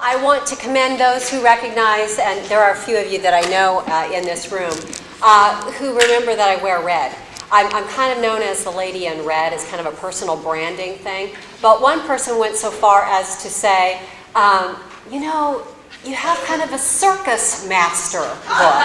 I want to commend those who recognize, and there are a few of you that I know in this room, who remember that I wear red. I'm kind of known as the lady in red as kind of a personal branding thing, but one person went so far as to say, you know, you have kind of a circus master look.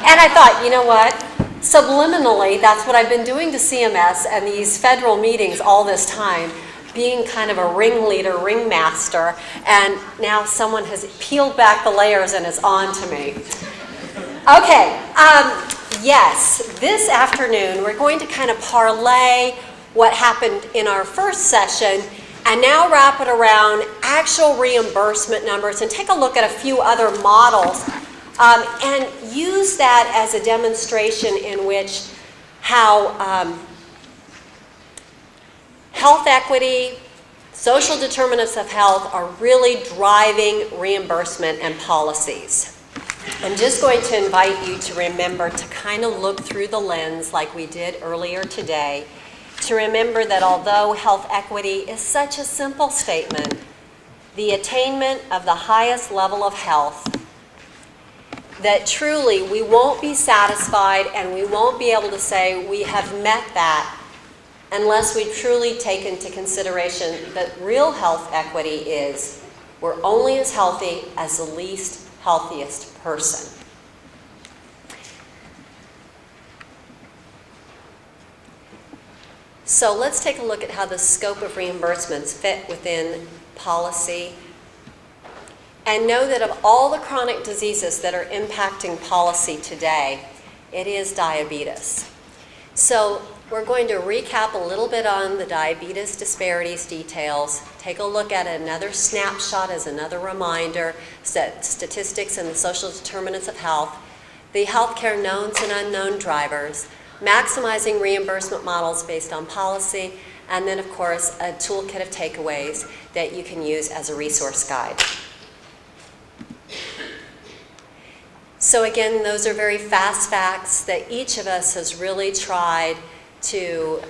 And I thought, you know what? Subliminally, that's what I've been doing to CMS and these federal meetings all this time, being kind of a ringleader, ringmaster, and now someone has peeled back the layers and is on to me. Okay, yes, this afternoon we're going to kind of parlay what happened in our first session and now wrap it around actual reimbursement numbers and take a look at a few other models and use that as a demonstration in which how health equity, social determinants of health are really driving reimbursement and policies. I'm just going to invite you to remember to kind of look through the lens like we did earlier today, to remember that although health equity is such a simple statement, the attainment of the highest level of health, that truly we won't be satisfied and we won't be able to say we have met that unless we truly take into consideration that real health equity is we're only as healthy as the least healthiest person. So let's take a look at how the scope of reimbursements fit within policy. And know that of all the chronic diseases that are impacting policy today, it is diabetes. So we're going to recap a little bit on the diabetes disparities details, take a look at another snapshot as another reminder, statistics and the social determinants of health, the healthcare knowns and unknown drivers, maximizing reimbursement models based on policy, and then of course a toolkit of takeaways that you can use as a resource guide. So again, those are very fast facts that each of us has really tried to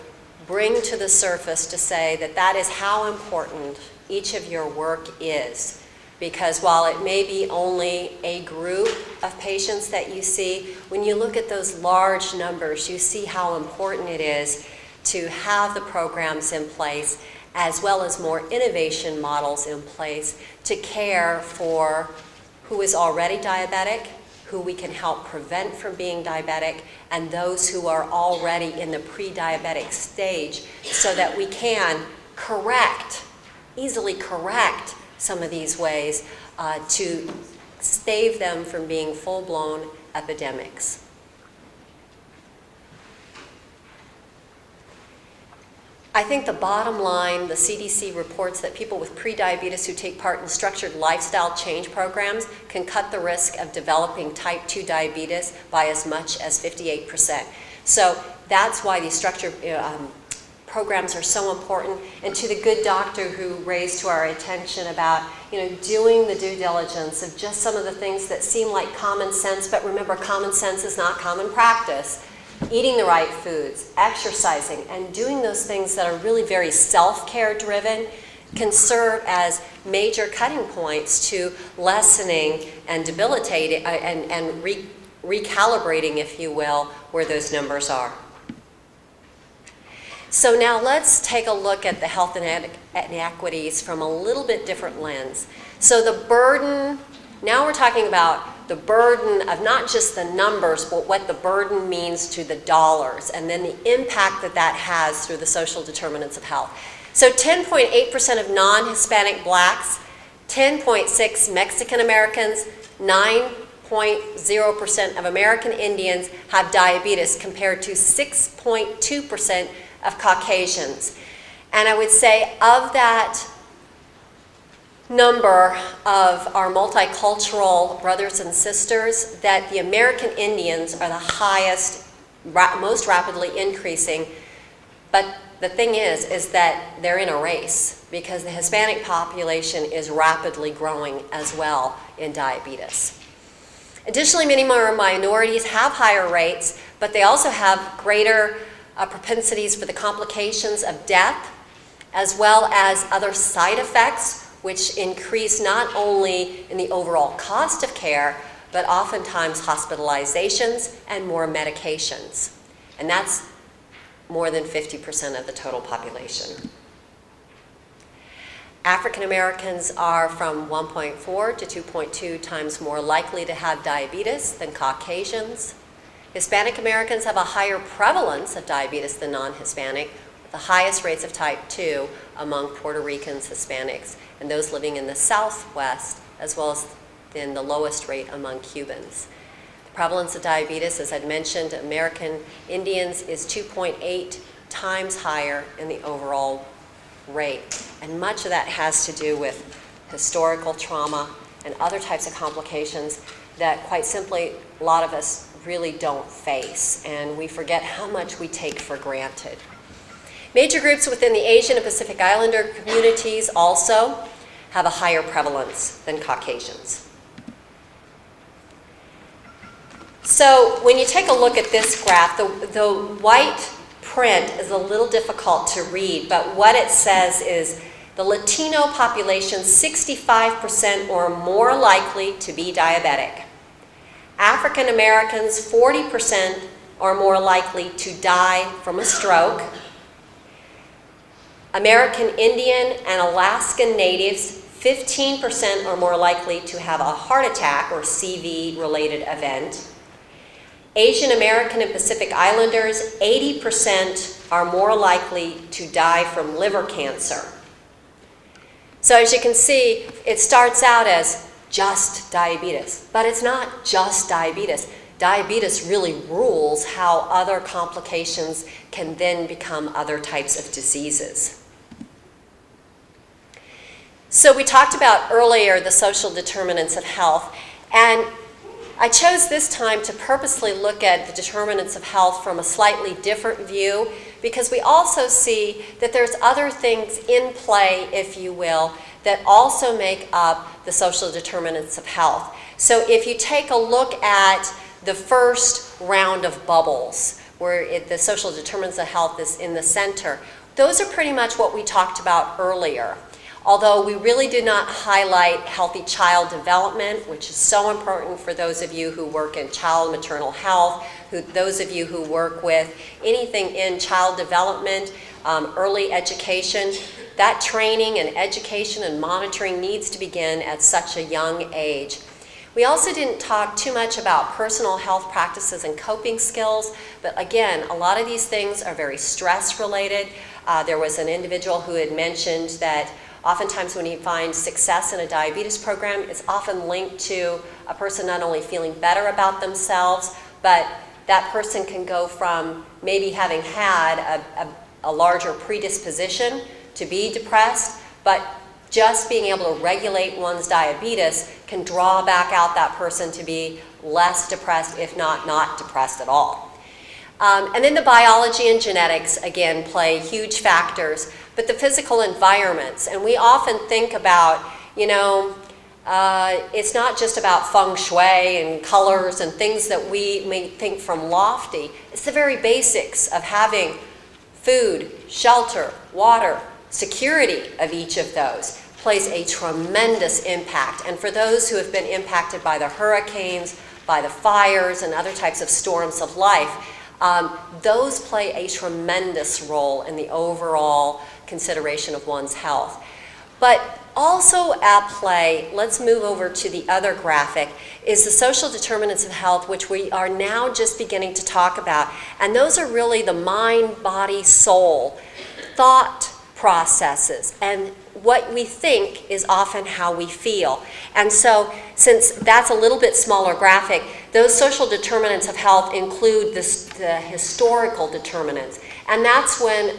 bring to the surface to say that that is how important each of your work is. Because while it may be only a group of patients that you see, when you look at those large numbers, you see how important it is to have the programs in place as well as more innovation models in place to care for who is already diabetic, who we can help prevent from being diabetic, and those who are already in the pre-diabetic stage so that we can easily correct some of these ways to stave them from being full-blown epidemics. I think the bottom line, the CDC reports that people with prediabetes who take part in structured lifestyle change programs can cut the risk of developing type 2 diabetes by as much as 58%. So that's why these structured programs are so important. And to the good doctor who raised to our attention about doing the due diligence of just some of the things that seem like common sense, but remember, common sense is not common practice. Eating the right foods, exercising, and doing those things that are really very self-care driven can serve as major cutting points to lessening and debilitating and recalibrating, if you will, where those numbers are. So now let's take a look at the health inequities from a little bit different lens. So the burden, now we're talking about the burden of not just the numbers, but what the burden means to the dollars, and then the impact that that has through the social determinants of health. So 10.8% of non-Hispanic blacks, 10.6% Mexican Americans, 9.0% of American Indians have diabetes compared to 6.2% of Caucasians. And I would say of that number of our multicultural brothers and sisters, that the American Indians are the highest, most rapidly increasing. But the thing is that they're in a race because the Hispanic population is rapidly growing as well in diabetes. Additionally, many more minorities have higher rates, but they also have greater propensities for the complications of death, as well as other side effects, which increase not only in the overall cost of care, but oftentimes hospitalizations and more medications. And that's more than 50% of the total population. African Americans are from 1.4 to 2.2 times more likely to have diabetes than Caucasians. Hispanic Americans have a higher prevalence of diabetes than non-Hispanic, with the highest rates of type 2 among Puerto Ricans, Hispanics, and those living in the Southwest, as well as in the lowest rate among Cubans. The prevalence of diabetes, as I'd mentioned, American Indians is 2.8 times higher in the overall rate. And much of that has to do with historical trauma and other types of complications that, quite simply, a lot of us really don't face, and we forget how much we take for granted. Major groups within the Asian and Pacific Islander communities also have a higher prevalence than Caucasians. So when you take a look at this graph, the white print is a little difficult to read, but what it says is the Latino population 65% or more likely to be diabetic. African Americans 40% or more likely to die from a stroke. American Indian and Alaskan Natives 15% or more likely to have a heart attack or CV-related event. Asian American and Pacific Islanders, 80% are more likely to die from liver cancer. So as you can see, it starts out as just diabetes, but it's not just diabetes. Diabetes really rules how other complications can then become other types of diseases. So we talked about earlier the social determinants of health, and I chose this time to purposely look at the determinants of health from a slightly different view, because we also see that there's other things in play, if you will, that also make up the social determinants of health. So if you take a look at the first round of bubbles, where the social determinants of health is in the center, those are pretty much what we talked about earlier. Although we really did not highlight healthy child development, which is so important for those of you who work in child maternal health, those of you who work with anything in child development, early education. That training and education and monitoring needs to begin at such a young age. We also didn't talk too much about personal health practices and coping skills, but again, a lot of these things are very stress related. There was an individual who had mentioned that oftentimes when you find success in a diabetes program, it's often linked to a person not only feeling better about themselves, but that person can go from maybe having had a larger predisposition to be depressed, but just being able to regulate one's diabetes can draw back out that person to be less depressed, if not depressed at all. And then the biology and genetics, again, play huge factors, but the physical environments. And we often think about, it's not just about feng shui and colors and things that we may think from lofty. It's the very basics of having food, shelter, water, security of each of those plays a tremendous impact. And for those who have been impacted by the hurricanes, by the fires, and other types of storms of life, those play a tremendous role in the overall consideration of one's health. But also at play, let's move over to the other graphic, is the social determinants of health, which we are now just beginning to talk about. And those are really the mind, body, soul, thought processes, and what we think is often how we feel. And so, since that's a little bit smaller graphic, those social determinants of health include the historical determinants. And that's when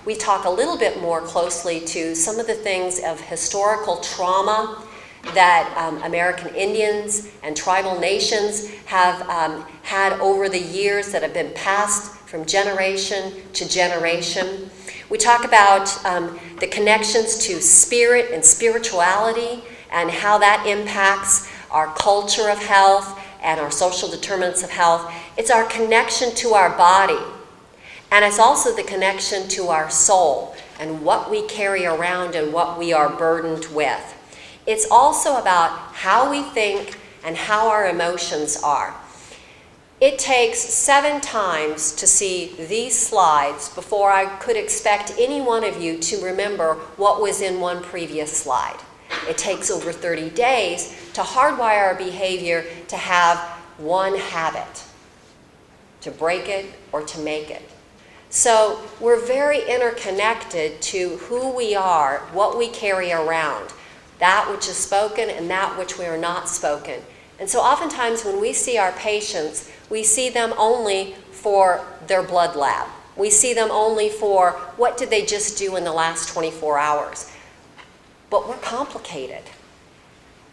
we talk a little bit more closely to some of the things of historical trauma that American Indians and tribal nations have had over the years that have been passed from generation to generation. We talk about the connections to spirit and spirituality and how that impacts our culture of health and our social determinants of health. It's our connection to our body, and it's also the connection to our soul. and what we carry around and what we are burdened with. It's also about how we think and how our emotions are. It takes 7 times to see these slides before I could expect any one of you to remember what was in one previous slide. It takes over 30 days to hardwire our behavior to have one habit, to break it or to make it. So we're very interconnected to who we are, what we carry around, that which is spoken and that which we are not spoken. And so oftentimes when we see our patients, we see them only for their blood lab. We see them only for what did they just do in the last 24 hours. But we're complicated.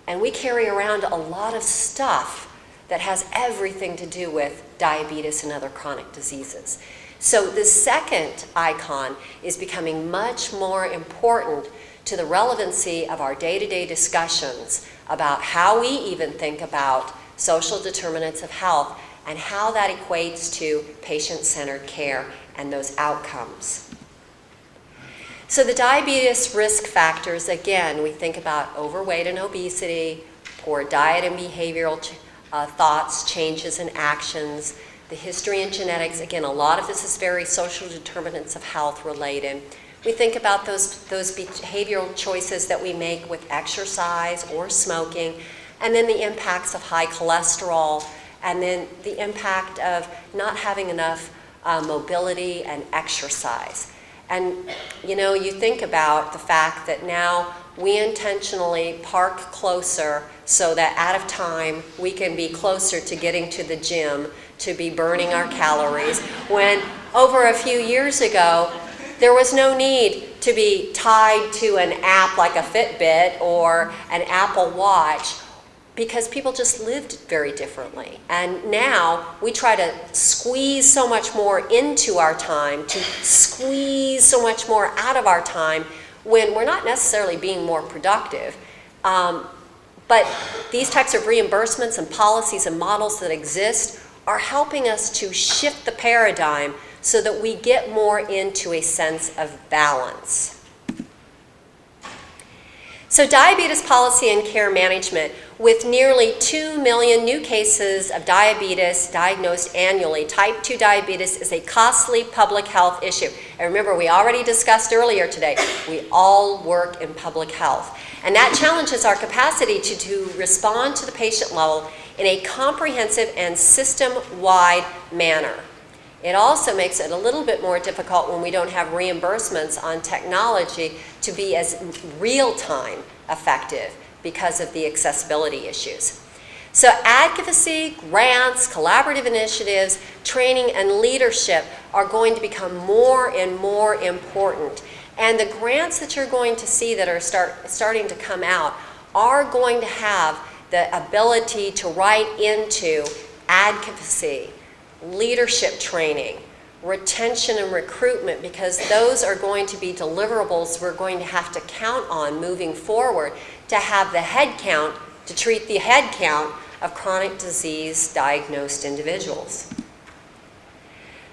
And we carry around a lot of stuff that has everything to do with diabetes and other chronic diseases. So the second icon is becoming much more important to the relevancy of our day-to-day discussions about how we even think about social determinants of health and how that equates to patient-centered care and those outcomes. So the diabetes risk factors, again, we think about overweight and obesity, poor diet and behavioral thoughts, changes, and actions, the history and genetics. Again, a lot of this is very social determinants of health related. We think about those behavioral choices that we make with exercise or smoking, and then the impacts of high cholesterol, and then the impact of not having enough mobility and exercise. And you know, you think about the fact that now we intentionally park closer so that out of time we can be closer to getting to the gym, to be burning our calories, when over a few years ago there was no need to be tied to an app like a Fitbit or an Apple Watch, because people just lived very differently. And now we try to squeeze so much more into our time, to squeeze so much more out of our time, when we're not necessarily being more productive. But these types of reimbursements and policies and models that exist are helping us to shift the paradigm so that we get more into a sense of balance. So diabetes policy and care management, with nearly 2 million new cases of diabetes diagnosed annually, type 2 diabetes is a costly public health issue. And remember, we already discussed earlier today, we all work in public health. And that challenges our capacity to respond to the patient level in a comprehensive and system-wide manner. It also makes it a little bit more difficult when we don't have reimbursements on technology to be as real-time effective because of the accessibility issues. So advocacy, grants, collaborative initiatives, training, and leadership are going to become more and more important. And the grants that you're going to see that are starting to come out are going to have the ability to write into advocacy, leadership training, retention and recruitment, because those are going to be deliverables we're going to have to count on moving forward to have the head count, to treat the head count of chronic disease diagnosed individuals.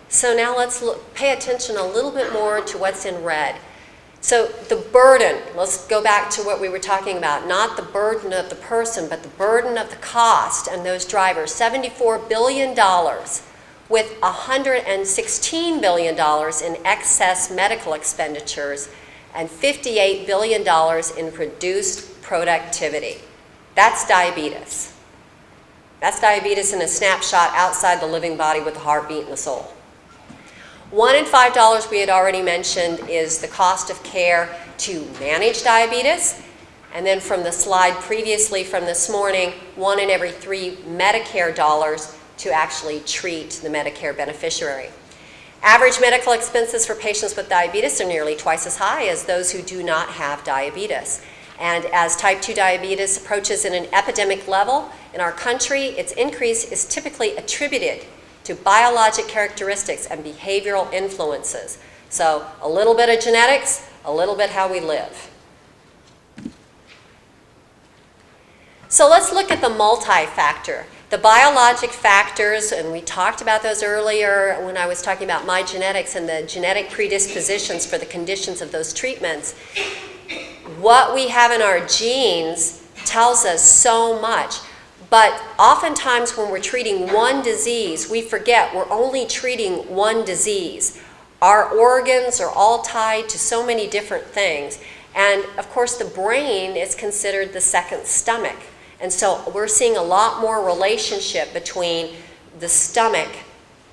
So now let's pay attention a little bit more to what's in red. So the burden, let's go back to what we were talking about, not the burden of the person, but the burden of the cost and those drivers. $74 billion with $116 billion in excess medical expenditures and $58 billion in reduced productivity. That's diabetes. That's diabetes in a snapshot outside the living body with the heartbeat and the soul. $1 in $5 we had already mentioned is the cost of care to manage diabetes. And then from the slide previously from this morning, 1 in every 3 Medicare dollars to actually treat the Medicare beneficiary. Average medical expenses for patients with diabetes are nearly twice as high as those who do not have diabetes. And as type 2 diabetes approaches in an epidemic level in our country, its increase is typically attributed to biologic characteristics and behavioral influences. So a little bit of genetics, a little bit how we live. So let's look at the multi-factor. The biologic factors, and we talked about those earlier when I was talking about my genetics and the genetic predispositions for the conditions of those treatments. What we have in our genes tells us so much. But oftentimes when we're treating one disease, we forget we're only treating one disease. Our organs are all tied to so many different things. And of course the brain is considered the second stomach. And so we're seeing a lot more relationship between the stomach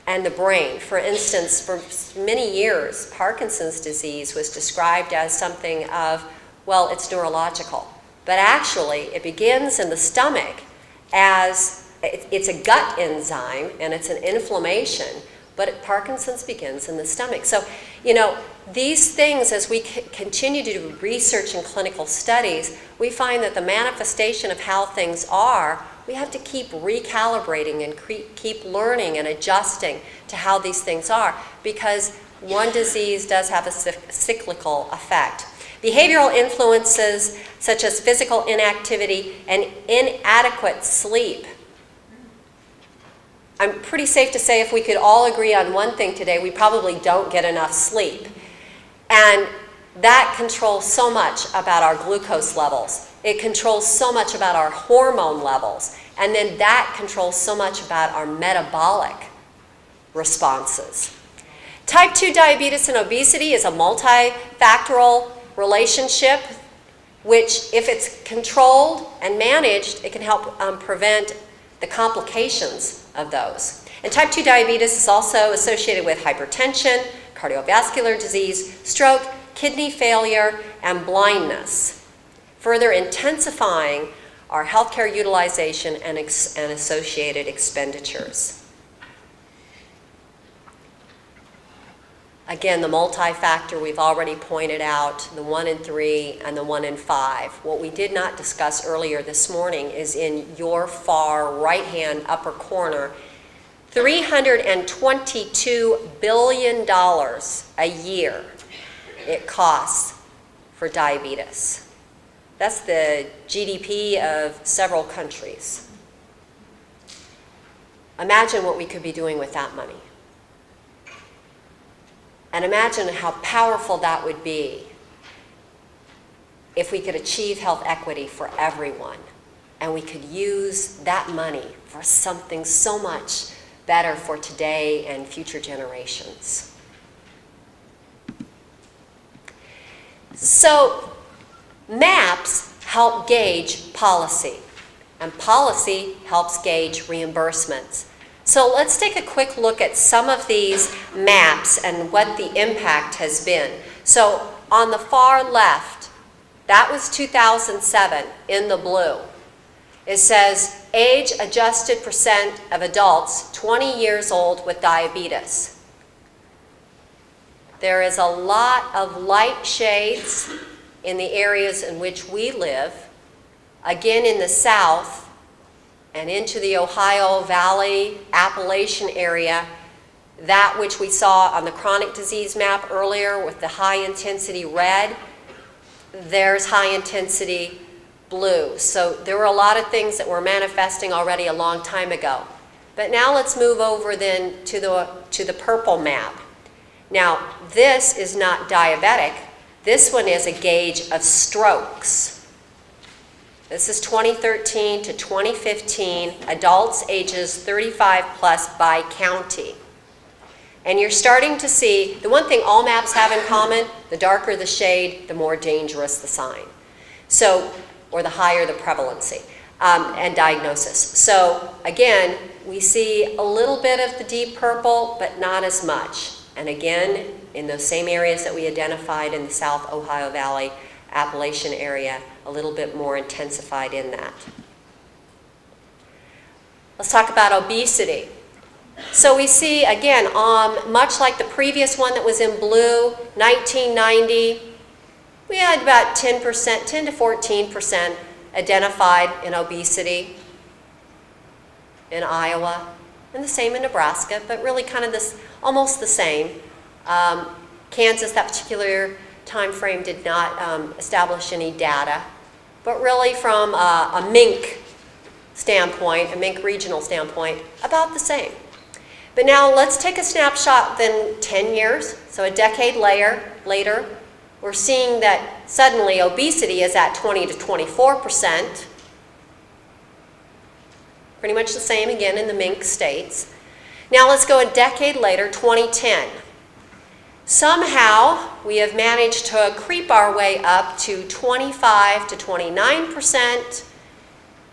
and the brain. For instance, for many years, Parkinson's disease was described as something of, well, it's neurological. But actually, it begins in the stomach as, it's a gut enzyme and it's an inflammation, but Parkinson's begins in the stomach. So, you know, these things, as we continue to do research and clinical studies, we find that the manifestation of how things are, we have to keep recalibrating and keep learning and adjusting to how these things are, because one disease does have a cyclical effect. Behavioral influences such as physical inactivity and inadequate sleep. I'm pretty safe to say if we could all agree on one thing today, we probably don't get enough sleep. And that controls so much about our glucose levels. It controls so much about our hormone levels. And then that controls so much about our metabolic responses. Type 2 diabetes and obesity is a multifactorial relationship, which if it's controlled and managed, it can help prevent the complications of those. And type 2 diabetes is also associated with hypertension, cardiovascular disease, stroke, kidney failure, and blindness, further intensifying our healthcare utilization and associated expenditures. Again, the multi-factor we've already pointed out, the 1 in 3 and the 1 in 5. What we did not discuss earlier this morning is in your far right-hand upper corner, $322 billion a year it costs for diabetes. That's the GDP of several countries. Imagine what we could be doing with that money. And imagine how powerful that would be if we could achieve health equity for everyone and we could use that money for something so much better for today and future generations. So maps help gauge policy, and policy helps gauge reimbursements. So let's take a quick look at some of these maps and what the impact has been. So on the far left, that was 2007 in the blue. It says age-adjusted percent of adults 20 years old with diabetes. There is a lot of light shades in the areas in which we live. Again, in the south, and into the Ohio Valley, Appalachian area, that which we saw on the chronic disease map earlier with the high intensity red, there's high intensity blue. So there were a lot of things that were manifesting already a long time ago. But now let's move over then to the purple map. Now this is not diabetic, this one is a gauge of strokes. This is 2013 to 2015, adults ages 35 plus by county. And you're starting to see, the one thing all maps have in common, the darker the shade, the more dangerous the sign. So, or the higher the prevalency and diagnosis. So again, we see a little bit of the deep purple, but not as much. And again, in those same areas that we identified in the South Ohio Valley, Appalachian area, a little bit more intensified in that. Let's talk about obesity. So we see, again, much like the previous one that was in blue, 1990, we had about 10%, 10 to 14% identified in obesity in Iowa, and the same in Nebraska, but really kind of this, almost the same. Kansas, that particular time frame did not establish any data, but really from a mink standpoint, a MINC regional standpoint, about the same. But now let's take a snapshot then 10 years, so a decade later, we're seeing that suddenly obesity is at 20 to 24%, pretty much the same again in the MINC states. Now let's go a decade later, 2010. Somehow we have managed to creep our way up to 25 to 29%,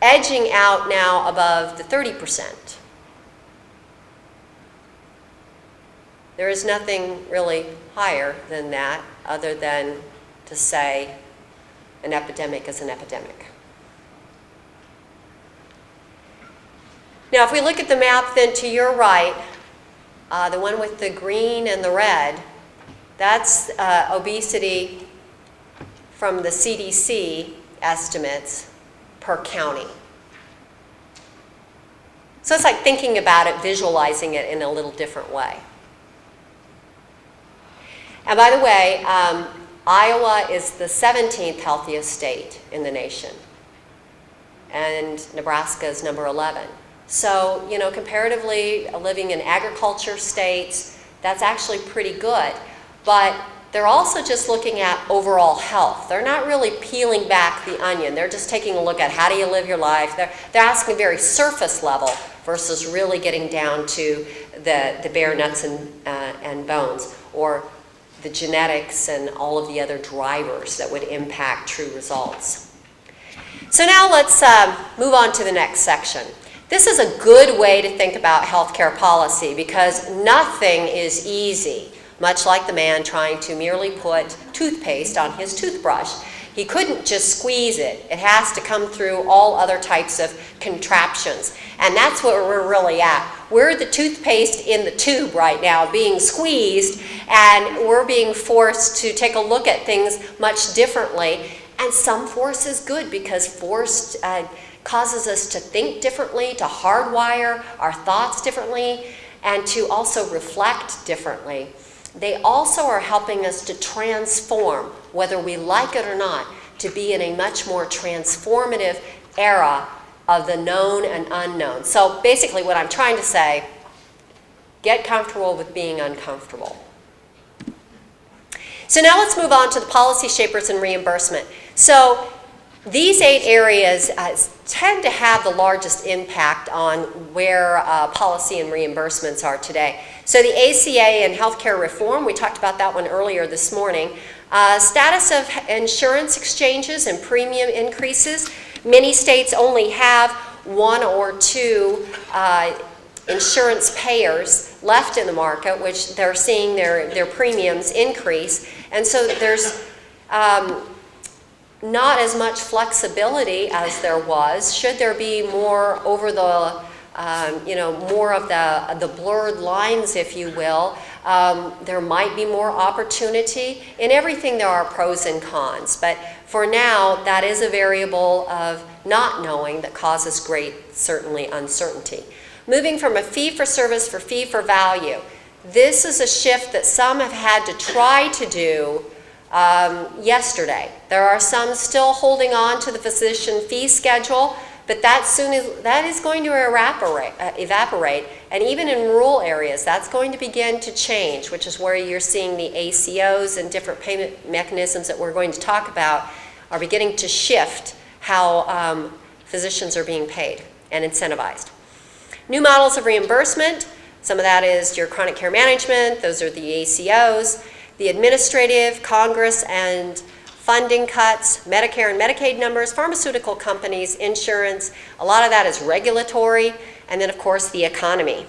edging out now above the 30%. There is nothing really higher than that other than to say an epidemic is an epidemic. Now, if we look at the map then to your right, the one with the green and the red, that's obesity from the CDC estimates per county. So it's like thinking about it, visualizing it in a little different way. And by the way, Iowa is the 17th healthiest state in the nation, and Nebraska is number 11. So, you know, comparatively, living in agriculture states, that's actually pretty good. But they're also just looking at overall health. They're not really peeling back the onion. They're just taking a look at how do you live your life. They're asking very surface level versus really getting down to the bare nuts and bones, or the genetics and all of the other drivers that would impact true results. So now let's move on to the next section. This is a good way to think about healthcare policy because nothing is easy, much like the man trying to merely put toothpaste on his toothbrush. He couldn't just squeeze it. It has to come through all other types of contraptions. And that's where we're really at. We're the toothpaste in the tube right now being squeezed, and we're being forced to take a look at things much differently. And some force is good because force causes us to think differently, to hardwire our thoughts differently, and to also reflect differently. They also are helping us to transform, whether we like it or not, to be in a much more transformative era of the known and unknown. So basically what I'm trying to say, get comfortable with being uncomfortable. So now let's move on to the policy shapers and reimbursement. So these 8 areas tend to have the largest impact on where policy and reimbursements are today. So the ACA and healthcare reform, we talked about that one earlier this morning. Status of insurance exchanges and premium increases. Many states only have 1 or 2 insurance payers left in the market, which they're seeing their premiums increase. And so there's not as much flexibility as there was. Should there be more over the, more of the blurred lines, if you will, there might be more opportunity. In everything there are pros and cons, but for now that is a variable of not knowing that causes great, certainly, uncertainty. Moving from a fee for service for fee for value. This is a shift that some have had to try to do yesterday. There are some still holding on to the physician fee schedule, but that is going to evaporate, and even in rural areas, that's going to begin to change, which is where you're seeing the ACOs and different payment mechanisms that we're going to talk about are beginning to shift how physicians are being paid and incentivized. New models of reimbursement, some of that is your chronic care management, those are the ACOs. The administrative, Congress, and funding cuts, Medicare and Medicaid numbers, pharmaceutical companies, insurance, a lot of that is regulatory, and then of course the economy.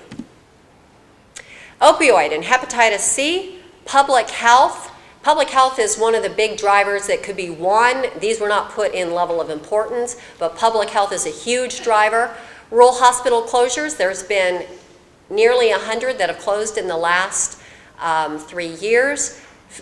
Opioid and hepatitis C, public health. Public health is one of the big drivers that could be one. These were not put in level of importance, but public health is a huge driver. Rural hospital closures, there's been nearly 100 that have closed in the last 3 years.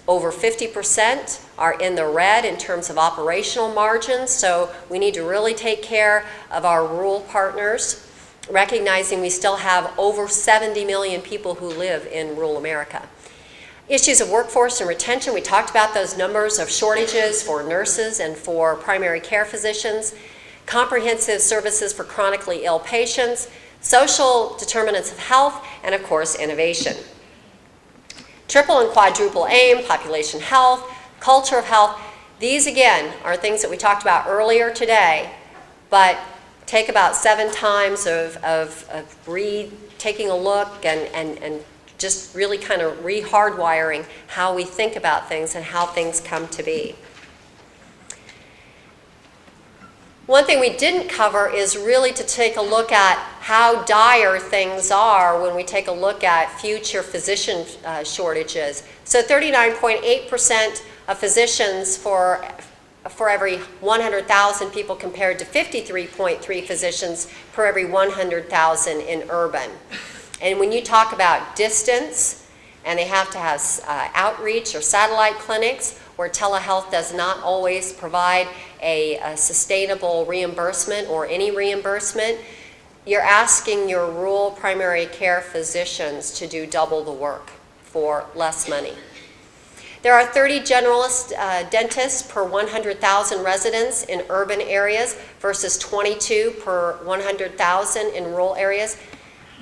Over 50% are in the red in terms of operational margins, so we need to really take care of our rural partners, recognizing we still have over 70 million people who live in rural America. Issues of workforce and retention, we talked about those numbers of shortages for nurses and for primary care physicians. comprehensive services for chronically ill patients, social determinants of health, and of course, innovation. Triple and quadruple aim, population health, culture of health. These, again, are things that we talked about earlier today, but take about 7 times of taking a look and just really kind of re-hardwiring how we think about things and how things come to be. One thing we didn't cover is really to take a look at how dire things are when we take a look at future physician shortages. So 39.8% of physicians for every 100,000 people compared to 53.3 physicians per every 100,000 in urban. And when you talk about distance, and they have to have outreach or satellite clinics where telehealth does not always provide a sustainable reimbursement or any reimbursement, you're asking your rural primary care physicians to do double the work for less money. There are 30 generalist dentists per 100,000 residents in urban areas versus 22 per 100,000 in rural areas.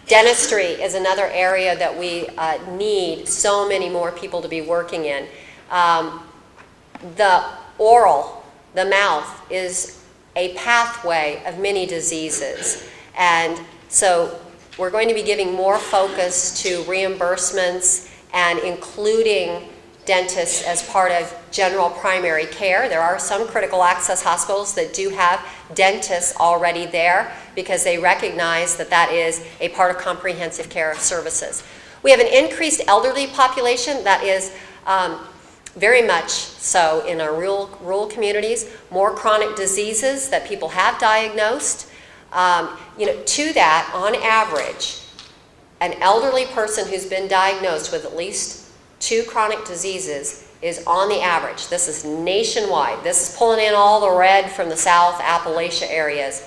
Dentistry is another area that we need so many more people to be working in. The oral, the mouth, is a pathway of many diseases. And so we're going to be giving more focus to reimbursements and including dentists as part of general primary care. There are some critical access hospitals that do have dentists already there because they recognize that that is a part of comprehensive care services. We have an increased elderly population that is very much so in our rural communities, more chronic diseases that people have diagnosed. To that, on average, an elderly person who's been diagnosed with at least 2 chronic diseases is on the average. This is nationwide. This is pulling in all the red from the South Appalachia areas.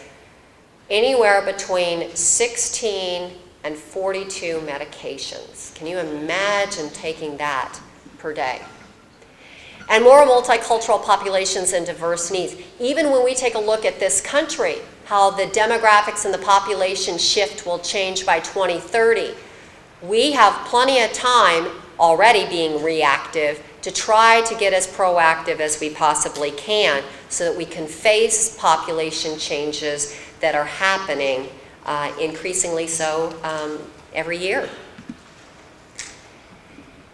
Anywhere between 16 and 42 medications. Can you imagine taking that per day? And more multicultural populations and diverse needs. Even when we take a look at this country, how the demographics and the population shift will change by 2030, we have plenty of time already being reactive to try to get as proactive as we possibly can so that we can face population changes that are happening increasingly so every year.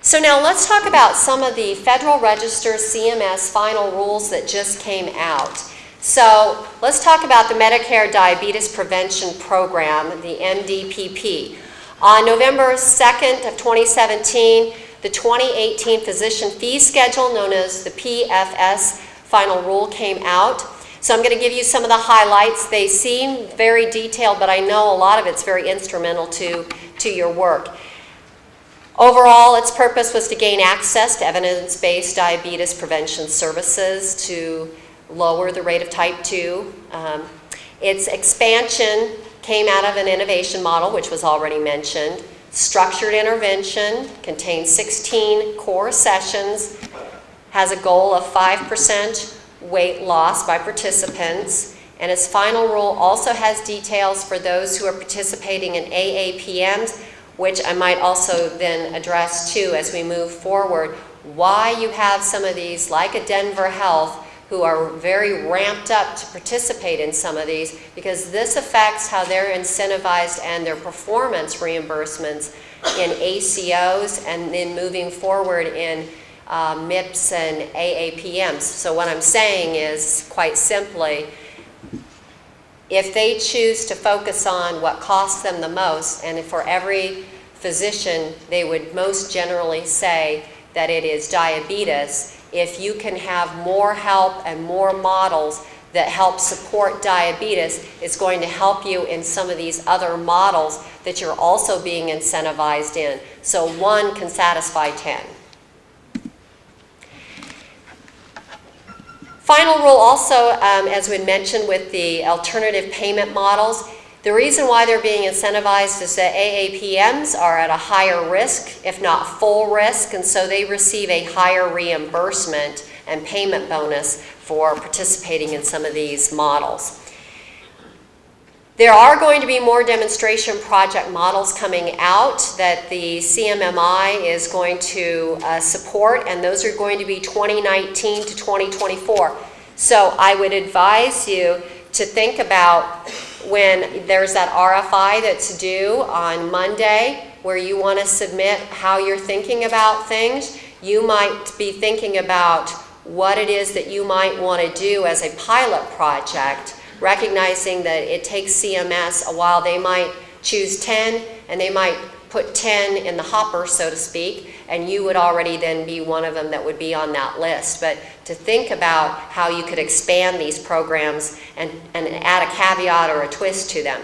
So now let's talk about some of the Federal Register CMS Final Rules that just came out. So let's talk about the Medicare Diabetes Prevention Program, the MDPP. On November 2nd of 2017, the 2018 Physician Fee Schedule, known as the PFS Final Rule, came out. So I'm going to give you some of the highlights. They seem very detailed, but I know a lot of it's very instrumental to your work. Overall, its purpose was to gain access to evidence-based diabetes prevention services to lower the rate of type 2. Its expansion came out of an innovation model, which was already mentioned. Structured intervention contains 16 core sessions, has a goal of 5% weight loss by participants, and its final rule also has details for those who are participating in AAPMs, which I might also then address too as we move forward, why you have some of these, like a Denver Health, who are very ramped up to participate in some of these, because this affects how they're incentivized and their performance reimbursements in ACOs and then moving forward in MIPS and AAPMs. So what I'm saying is, quite simply, if they choose to focus on what costs them the most, and for every physician they would most generally say that it is diabetes, if you can have more help and more models that help support diabetes, it's going to help you in some of these other models that you're also being incentivized in. So one can satisfy 10. Final rule also, as we mentioned with the alternative payment models, the reason why they're being incentivized is that AAPMs are at a higher risk, if not full risk, and so they receive a higher reimbursement and payment bonus for participating in some of these models. There are going to be more demonstration project models coming out that the CMMI is going to support, and those are going to be 2019 to 2024. So I would advise you to think about when there's that RFI that's due on Monday where you want to submit how you're thinking about things. You might be thinking about what it is that you might want to do as a pilot project, recognizing that it takes CMS a while. They might choose 10 and they might put 10 in the hopper, so to speak, and you would already then be one of them that would be on that list. But to think about how you could expand these programs and add a caveat or a twist to them.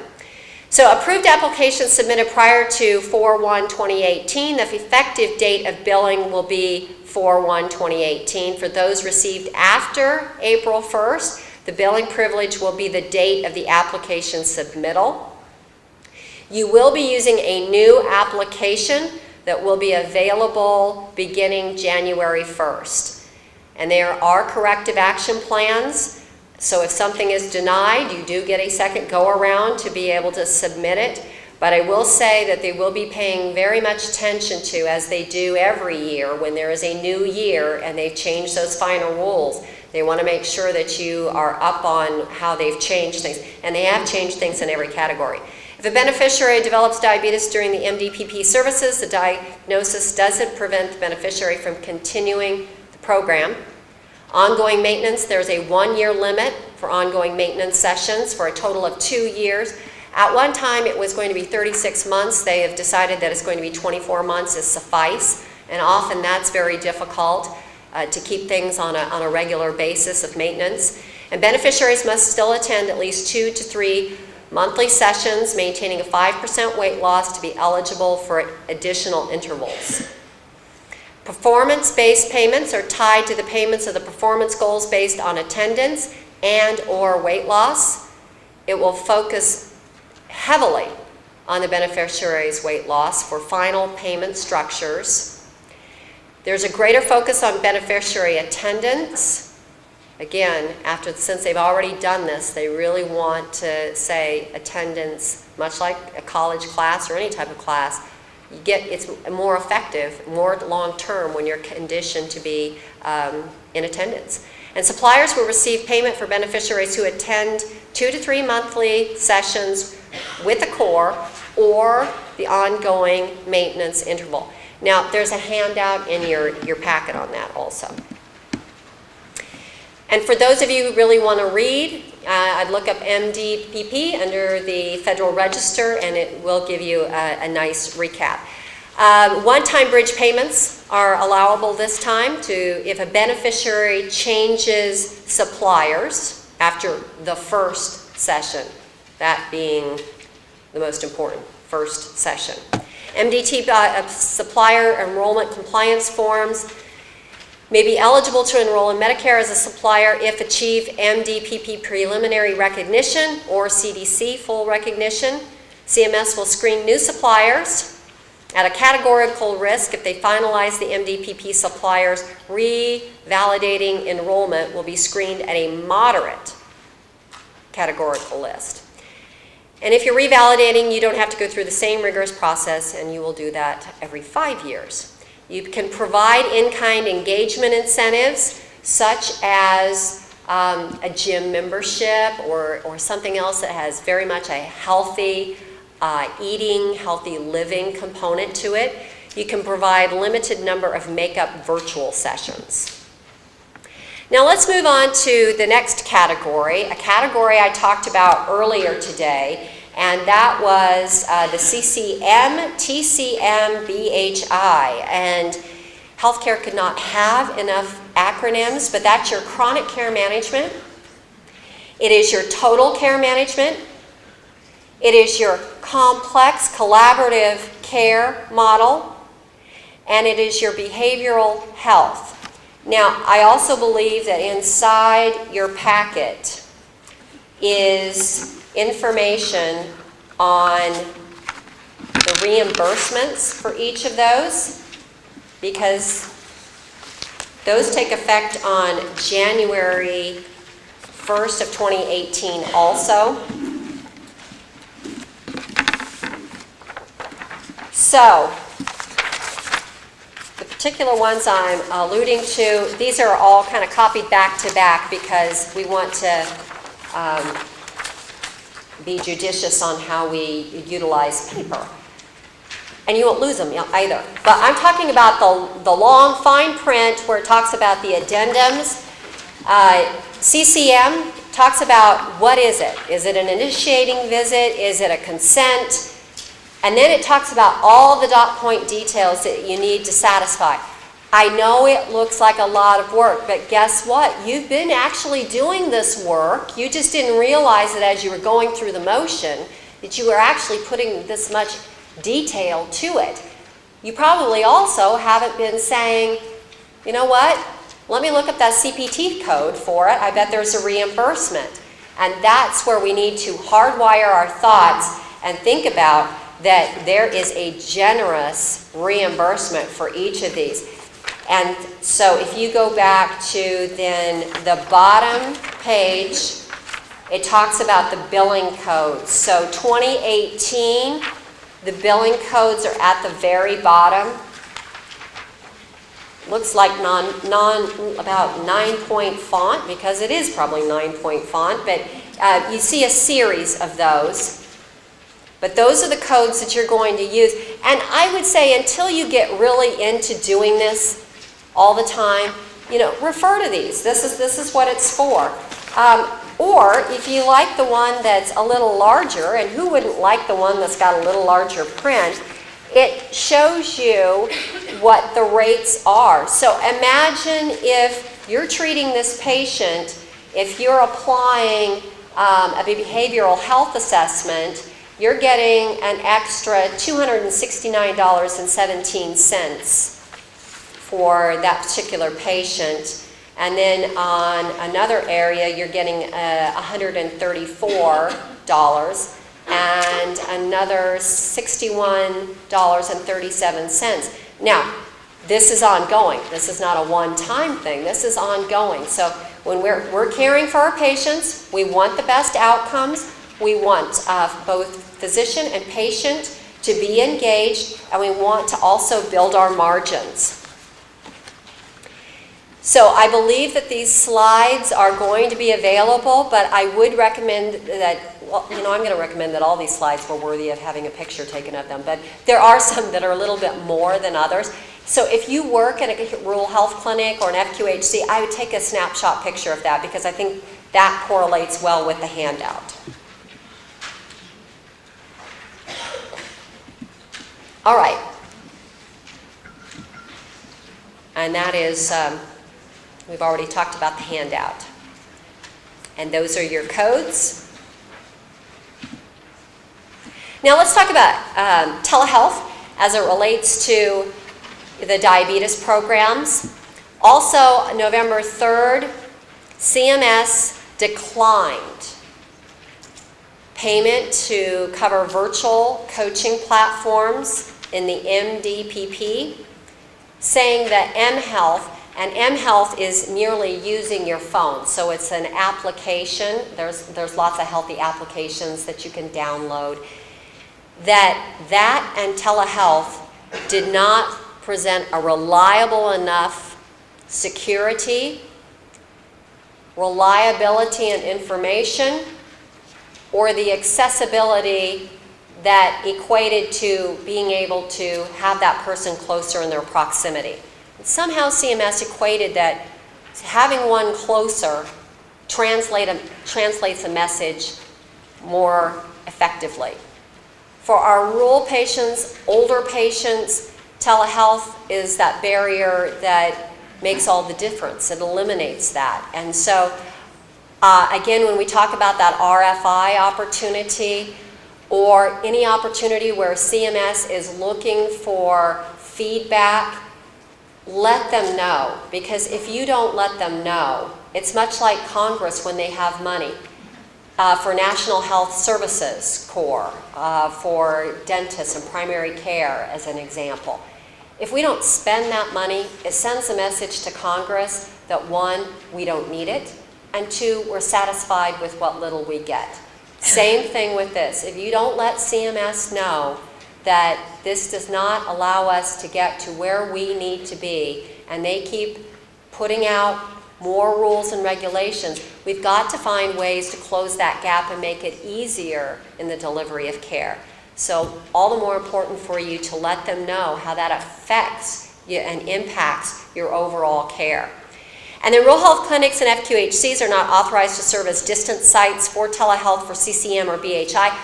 So approved applications submitted prior to 4/1/2018, the effective date of billing will be 4/1/2018. For those received after April 1st, the billing privilege will be the date of the application submittal. You will be using a new application that will be available beginning January 1st. And there are corrective action plans. So if something is denied, you do get a second go around to be able to submit it. But I will say that they will be paying very much attention to, as they do every year when there is a new year and they've changed those final rules. They want to make sure that you are up on how they've changed things. And they have changed things in every category. If a beneficiary develops diabetes during the MDPP services, the diagnosis doesn't prevent the beneficiary from continuing the program. Ongoing maintenance, there's a 1-year limit for ongoing maintenance sessions for a total of 2 years. At one time, it was going to be 36 months. They have decided that it's going to be 24 months is suffice, and often that's very difficult to keep things on a regular basis of maintenance. And beneficiaries must still attend at least 2 to 3 monthly sessions, maintaining a 5% weight loss to be eligible for additional intervals. Performance-based payments are tied to the payments of the performance goals based on attendance and or weight loss. It will focus heavily on the beneficiary's weight loss for final payment structures. There's a greater focus on beneficiary attendance. Again, since they've already done this, they really want to say attendance, much like a college class or any type of class. It's more effective, more long-term when you're conditioned to be in attendance. And suppliers will receive payment for beneficiaries who attend 2 to 3 monthly sessions with a core or the ongoing maintenance interval. Now, there's a handout in your packet on that also. And for those of you who really want to read, I'd look up MDPP under the Federal Register, and it will give you a nice recap. One-time bridge payments are allowable this time if a beneficiary changes suppliers after the first session, that being the most important, first session. MDT supplier enrollment compliance forms may be eligible to enroll in Medicare as a supplier if achieve MDPP preliminary recognition or CDC full recognition. CMS will screen new suppliers at a categorical risk. If they finalize the MDPP suppliers, revalidating enrollment will be screened at a moderate categorical list. And if you're revalidating, you don't have to go through the same rigorous process, and you will do that every 5 years. You can provide in-kind engagement incentives, such as a gym membership or something else that has very much a healthy eating, healthy living component to it. You can provide limited number of makeup virtual sessions. Now let's move on to the next category, a category I talked about earlier today, and that was the CCM, TCM, BHI. And healthcare could not have enough acronyms, but that's your chronic care management. It is your total care management. It is your complex collaborative care model. And it is your behavioral health. Now, I also believe that inside your packet is information on the reimbursements for each of those, because those take effect on January 1st of 2018 also. So, the particular ones I'm alluding to, these are all kind of copied back to back because we want to be judicious on how we utilize paper. And you won't lose them either. But I'm talking about the long fine print where it talks about the addendums. CCM talks about what is it? Is it an initiating visit? Is it a consent? And then it talks about all the dot point details that you need to satisfy. I know it looks like a lot of work, but guess what? You've been actually doing this work. You just didn't realize it as you were going through the motion that you were actually putting this much detail to it. You probably also haven't been saying, you know what? Let me look up that CPT code for it. I bet there's a reimbursement. And that's where we need to hardwire our thoughts and think about that there is a generous reimbursement for each of these. And so if you go back to then the bottom page, it talks about the billing codes. So 2018, the billing codes are at the very bottom. Looks like about 9-point font, because it is probably 9-point font, but you see a series of those. But those are the codes that you're going to use. And I would say until you get really into doing this all the time, refer to these. This is what it's for. Or if you like the one that's a little larger, and who wouldn't like the one that's got a little larger print, it shows you what the rates are. So imagine if you're treating this patient, if you're applying a behavioral health assessment, you're getting an extra $269.17 for that particular patient. And then on another area, you're getting $134 and another $61.37. Now, this is ongoing. This is not a one-time thing. This is ongoing. So when we're caring for our patients, we want the best outcomes. We want both physician and patient to be engaged, and we want to also build our margins. So I believe that these slides are going to be available, but I would recommend that, I'm going to recommend that all these slides were worthy of having a picture taken of them, but there are some that are a little bit more than others. So if you work in a rural health clinic or an FQHC, I would take a snapshot picture of that because I think that correlates well with the handout. All right. And that is, we've already talked about the handout. And those are your codes. Now let's talk about telehealth as it relates to the diabetes programs. Also, November 3rd, CMS declined payment to cover virtual coaching platforms in the MDPP, saying that mHealth, and mHealth is merely using your phone, so it's an application. There's lots of healthy applications that you can download. That and telehealth did not present a reliable enough security, reliability in information, or the accessibility that equated to being able to have that person closer in their proximity. And somehow CMS equated that having one closer translates a message more effectively. For our rural patients, older patients, telehealth is that barrier that makes all the difference. It eliminates that. And so, again, when we talk about that RFI opportunity or any opportunity where CMS is looking for feedback, let them know. Because if you don't let them know, it's much like Congress when they have money. For National Health Services Corps, for dentists and primary care, as an example. If we don't spend that money, it sends a message to Congress that one, we don't need it, and two, we're satisfied with what little we get. Same thing with this. If you don't let CMS know that this does not allow us to get to where we need to be, and they keep putting out more rules and regulations. We've got to find ways to close that gap and make it easier in the delivery of care. So all the more important for you to let them know how that affects you and impacts your overall care. And then rural health clinics and FQHCs are not authorized to serve as distance sites for telehealth for CCM or BHI.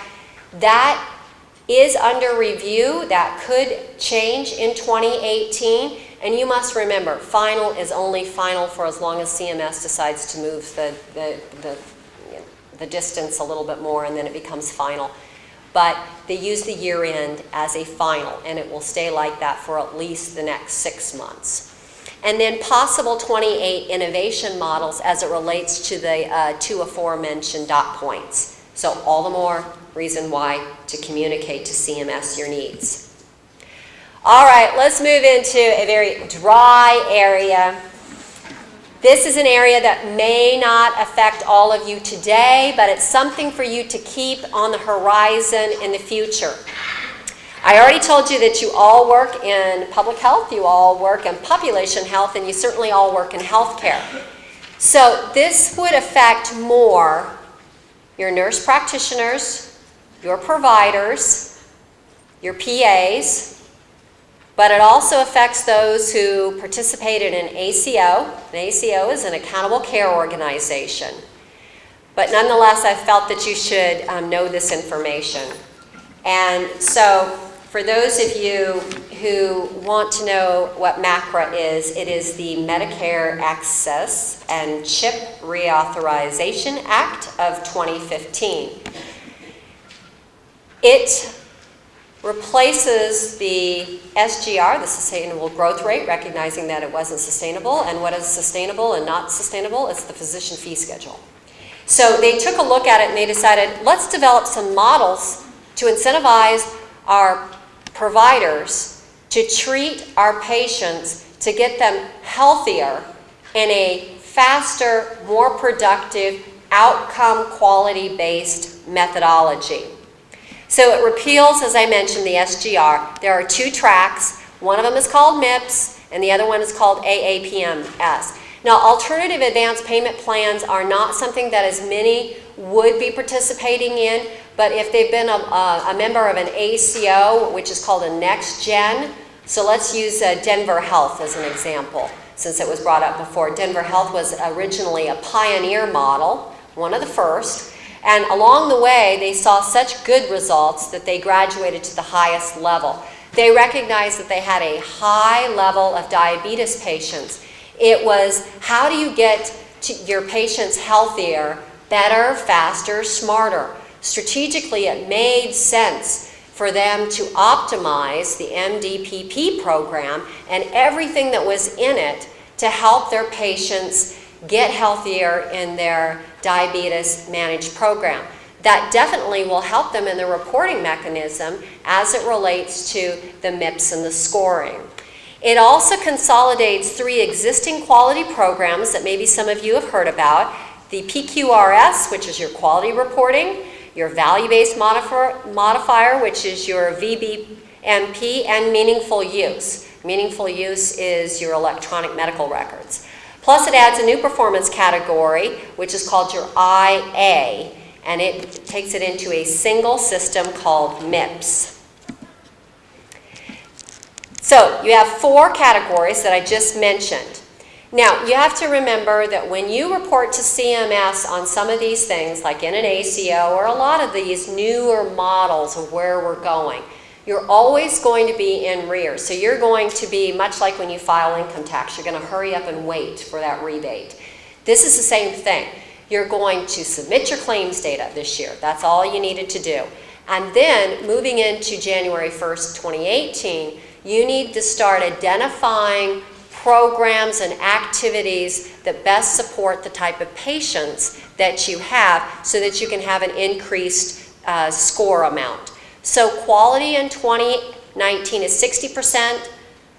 That is under review. That could change in 2018. And you must remember, final is only final for as long as CMS decides to move the distance a little bit more, and then it becomes final. But they use the year end as a final, and it will stay like that for at least the next 6 months. And then possible 28 innovation models as it relates to the two aforementioned dot points. So all the more reason why to communicate to CMS your needs. All right, let's move into a very dry area. This is an area that may not affect all of you today, but it's something for you to keep on the horizon in the future. I already told you that you all work in public health, you all work in population health, and you certainly all work in healthcare. So this would affect more your nurse practitioners, your providers, your PAs, but it also affects those who participated in ACO. An ACO is an accountable care organization. But nonetheless, I felt that you should know this information. And so for those of you who want to know what MACRA is, it is the Medicare Access and CHIP Reauthorization Act of 2015. It replaces the SGR, the Sustainable Growth Rate, recognizing that it wasn't sustainable. And what is sustainable and not sustainable? It's the physician fee schedule. So they took a look at it and they decided, let's develop some models to incentivize our providers to treat our patients to get them healthier in a faster, more productive, outcome quality-based methodology. So it repeals, as I mentioned, the SGR. There are 2 tracks. One of them is called MIPS, and the other one is called AAPMS. Now, alternative advanced payment plans are not something that as many would be participating in, but if they've been a member of an ACO, which is called a next gen, so let's use Denver Health as an example, since it was brought up before. Denver Health was originally a pioneer model, one of the first, and along the way, they saw such good results that they graduated to the highest level. They recognized that they had a high level of diabetes patients. It was, how do you get your patients healthier, better, faster, smarter? Strategically, it made sense for them to optimize the MDPP program and everything that was in it to help their patients get healthier in their diabetes managed program. That definitely will help them in the reporting mechanism as it relates to the MIPS and the scoring. It also consolidates 3 existing quality programs that maybe some of you have heard about. The PQRS, which is your quality reporting, your value-based modifier, which is your VBMP, and meaningful use. Meaningful use is your electronic medical records. Plus it adds a new performance category, which is called your IA, and it takes it into a single system called MIPS. So you have 4 categories that I just mentioned. Now, you have to remember that when you report to CMS on some of these things, like in an ACO or a lot of these newer models of where we're going, you're always going to be in rears. So you're going to be much like when you file income tax. You're going to hurry up and wait for that rebate. This is the same thing. You're going to submit your claims data this year. That's all you needed to do. And then moving into January 1st, 2018, you need to start identifying programs and activities that best support the type of patients that you have so that you can have an increased score amount. So quality in 2019 is 60%,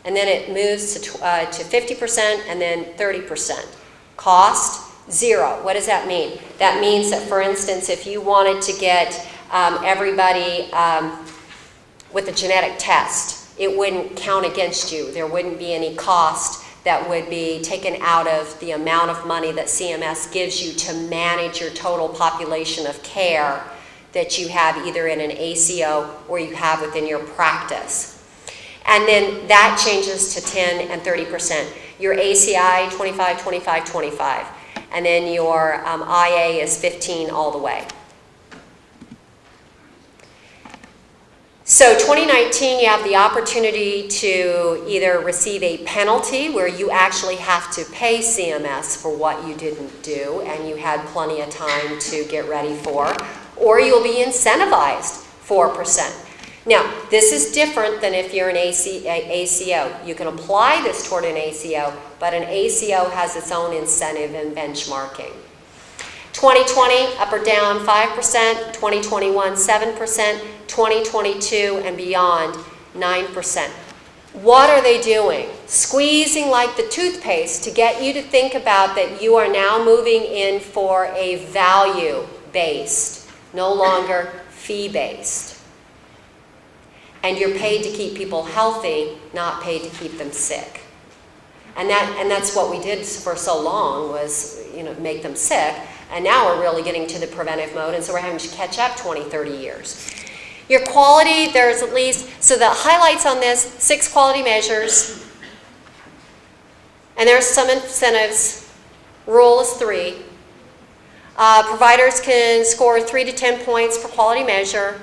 and then it moves to 50%, and then 30%. Cost, 0. What does that mean? That means that, for instance, if you wanted to get everybody with a genetic test, it wouldn't count against you. There wouldn't be any cost that would be taken out of the amount of money that CMS gives you to manage your total population of care that you have either in an ACO or you have within your practice. And then that changes to 10 and 30%. Your ACI, 25, 25, 25. And then your IA is 15 all the way. So 2019, you have the opportunity to either receive a penalty where you actually have to pay CMS for what you didn't do and you had plenty of time to get ready for, or you'll be incentivized 4%. Now, this is different than if you're an ACO. You can apply this toward an ACO, but an ACO has its own incentive and benchmarking. 2020, up or down 5%, 2021, 7%, 2022 and beyond, 9%. What are they doing? Squeezing like the toothpaste to get you to think about that you are now moving in for a value-based, no longer fee-based. And you're paid to keep people healthy, not paid to keep them sick. And that's what we did for so long was, make them sick. And now we're really getting to the preventive mode, and so we're having to catch up 20, 30 years. Your quality, there's at least, so the highlights on this, 6 quality measures. And there's some incentives. Rule is 3. Providers can score 3 to 10 points per quality measure.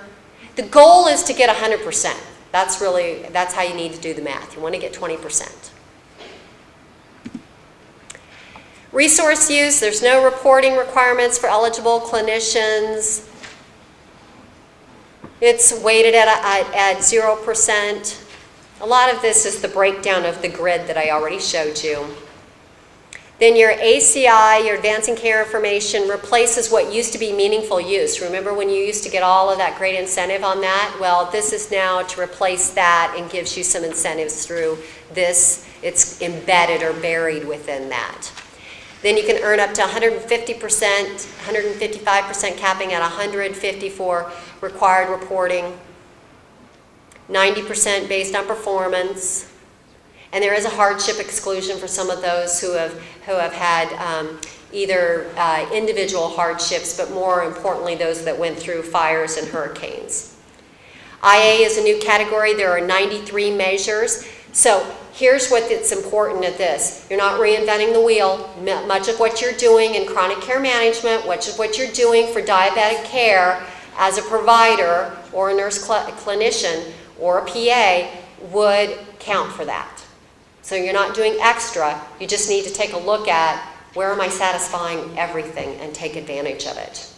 The goal is to get 100%. That's how you need to do the math. You want to get 20%. Resource use, there's no reporting requirements for eligible clinicians. It's weighted at 0%. A lot of this is the breakdown of the grid that I already showed you. Then your ACI, your Advancing Care Information, replaces what used to be meaningful use. Remember when you used to get all of that great incentive on that? Well, this is now to replace that and gives you some incentives through this. It's embedded or buried within that. Then you can earn up to 150%, 155% capping at 150 for required reporting, 90% based on performance, and there is a hardship exclusion for some of those who have had either individual hardships, but more importantly those that went through fires and hurricanes. IA is a new category. There are 93 measures. So here's what it's important at this. You're not reinventing the wheel. Much of what you're doing in chronic care management, much of what you're doing for diabetic care as a provider or a nurse clinician or a PA would count for that. So you're not doing extra. You just need to take a look at where am I satisfying everything and take advantage of it.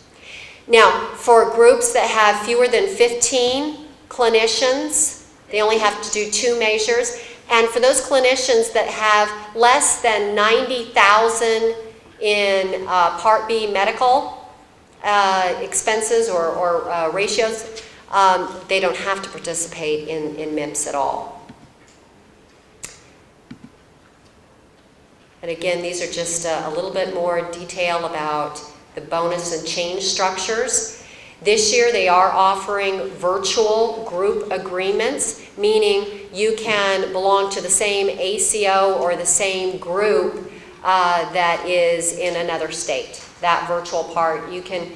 Now, for groups that have fewer than 15 clinicians, they only have to do 2 measures. And for those clinicians that have less than 90,000 in Part B medical expenses or ratios, they don't have to participate in MIPS at all. And again, these are just a little bit more detail about the bonus and change structures. This year they are offering virtual group agreements, meaning you can belong to the same ACO or the same group that is in another state. That virtual part, you can,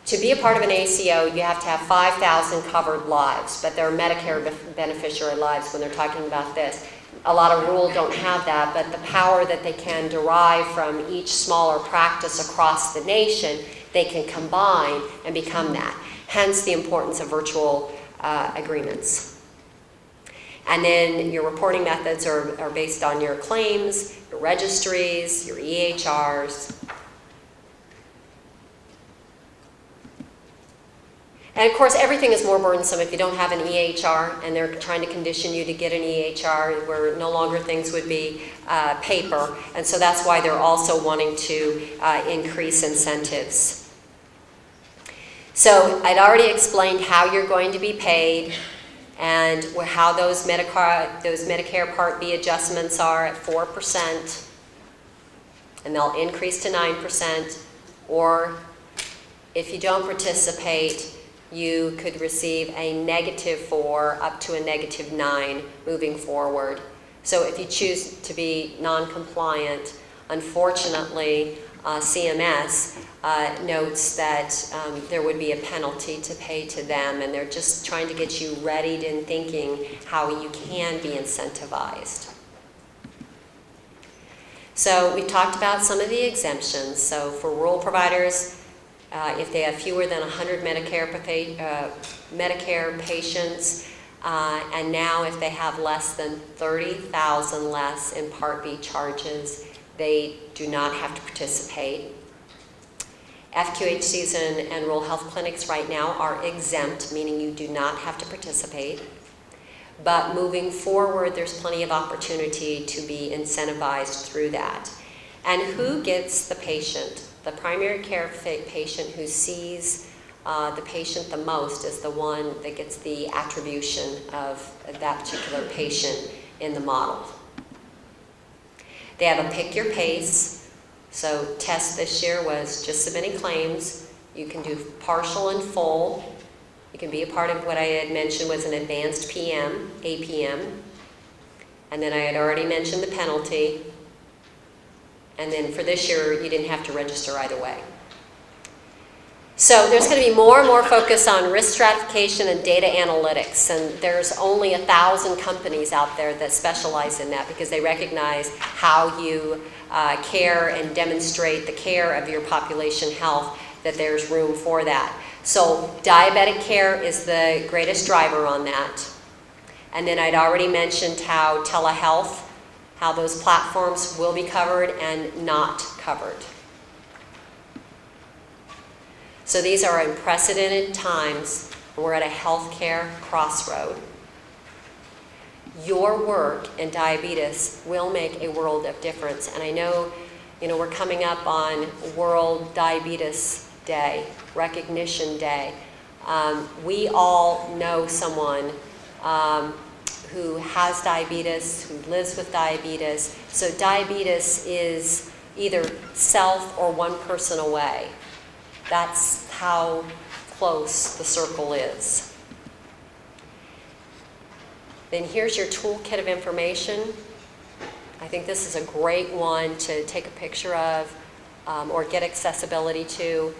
to be a part of an ACO, you have to have 5,000 covered lives, but they're Medicare beneficiary lives when they're talking about this. A lot of rural don't have that, but the power that they can derive from each smaller practice across the nation, they can combine and become that. Hence the importance of virtual agreements. And then your reporting methods are based on your claims, your registries, your EHRs. And of course, everything is more burdensome if you don't have an EHR and they're trying to condition you to get an EHR where no longer things would be paper. And so that's why they're also wanting to increase incentives. So I'd already explained how you're going to be paid and how those Medicare Part B adjustments are at 4%. And they'll increase to 9%. Or if you don't participate, you could receive a -4 up to a -9 moving forward. So if you choose to be non-compliant, unfortunately, CMS notes that there would be a penalty to pay to them, and they're just trying to get you readied in thinking how you can be incentivized. So we talked about some of the exemptions. So for rural providers, if they have fewer than 100 Medicare patients, and now if they have less than 30,000 less in Part B charges, they do not have to participate. FQHCs and rural health clinics right now are exempt, meaning you do not have to participate. But moving forward, there's plenty of opportunity to be incentivized through that. And who gets the patient? The primary care patient who sees the patient the most is the one that gets the attribution of that particular patient in the model. They have a pick your pace. So test this year was just submitting claims. You can do partial and full. You can be a part of what I had mentioned was an advanced PM, APM. And then I had already mentioned the penalty. And then for this year, you didn't have to register either way. So there's going to be more and more focus on risk stratification and data analytics. And there's only 1,000 companies out there that specialize in that because they recognize how you care and demonstrate the care of your population health, that there's room for that. So diabetic care is the greatest driver on that. And then I'd already mentioned how telehealth, how those platforms will be covered and not covered. So these are unprecedented times. We're at a healthcare crossroad. Your work in diabetes will make a world of difference. And I know, we're coming up on World Diabetes Day, Recognition Day. We all know someone who has diabetes, who lives with diabetes. So diabetes is either self or one person away. That's how close the circle is. Then here's your toolkit of information. I think this is a great one to take a picture of or get accessibility to.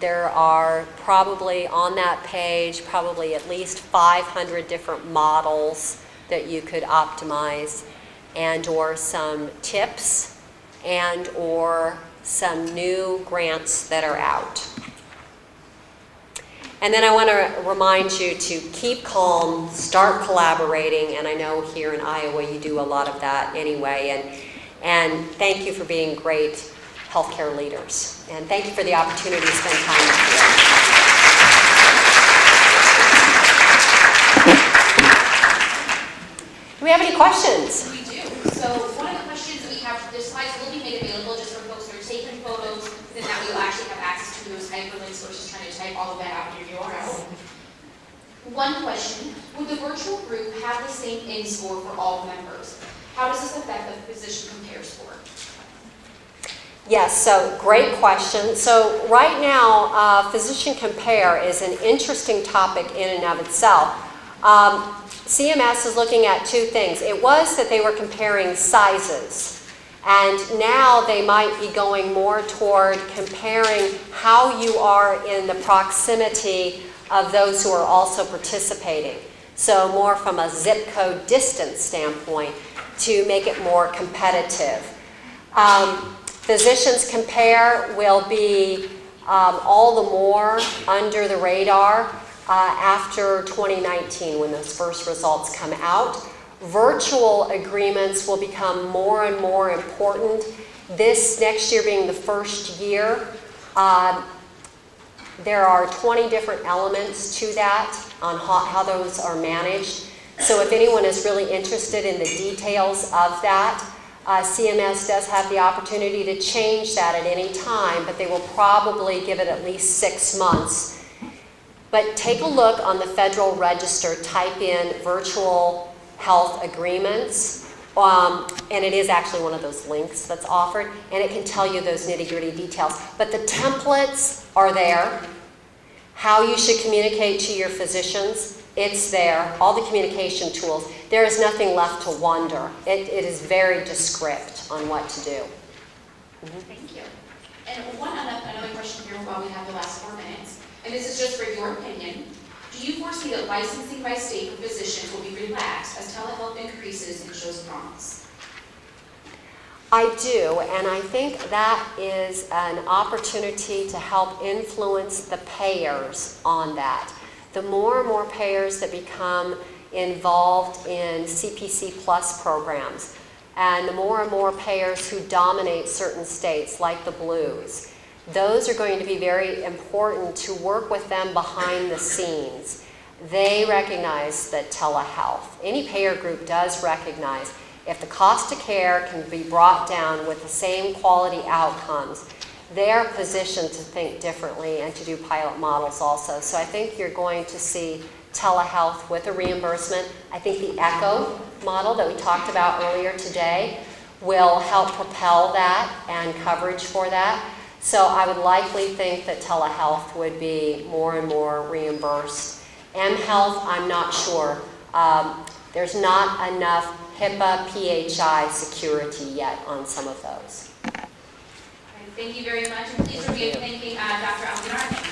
There are probably on that page, probably at least 500 different models that you could optimize, and or some tips, and or some new grants that are out. And then I want to remind you to keep calm, start collaborating, and I know here in Iowa you do a lot of that anyway, and thank you for being great healthcare leaders. And thank you for the opportunity to spend time with you. Do we have any questions? We do. So one of the questions we have, the slides will be made available just for folks who are taking photos, then that we will actually have access to those hyperlinks versus trying to type all of that out in your URL. One question, would the virtual group have the same N-score for all members? How does this affect the physician compare score? Yes, so great question. So right now, Physician Compare is an interesting topic in and of itself. CMS is looking at two things. It was that they were comparing sizes, and now they might be going more toward comparing how you are in the proximity of those who are also participating. So more from a zip code distance standpoint to make it more competitive. Physicians Compare will be all the more under the radar after 2019 when those first results come out. Virtual agreements will become more and more important. This next year being the first year, there are 20 different elements to that on how those are managed. So if anyone is really interested in the details of that, CMS does have the opportunity to change that at any time, but they will probably give it at least 6 months. But take a look on the Federal Register, type in virtual health agreements, and it is actually one of those links that's offered, and it can tell you those nitty-gritty details. But the templates are there. How you should communicate to your physicians, it's there, all the communication tools. There is nothing left to wonder. It is very descript on what to do. Thank you. And another question here while we have the last 4 minutes, and this is just for your opinion. Do you foresee that licensing by state for physicians will be relaxed as telehealth increases and shows promise? I do, and I think that is an opportunity to help influence the payers on that. The more and more payers that become involved in CPC Plus programs, and the more and more payers who dominate certain states, like the Blues, those are going to be very important to work with them behind the scenes. They recognize that telehealth, any payer group does recognize, if the cost of care can be brought down with the same quality outcomes, they're positioned to think differently and to do pilot models also. So I think you're going to see telehealth with a reimbursement. I think the ECHO model that we talked about earlier today will help propel that and coverage for that. So I would likely think that telehealth would be more and more reimbursed. mHealth, I'm not sure. There's not enough HIPAA, PHI security yet on some of those. Thank you very much, and please join me in thanking Dr. Ali-Dinar.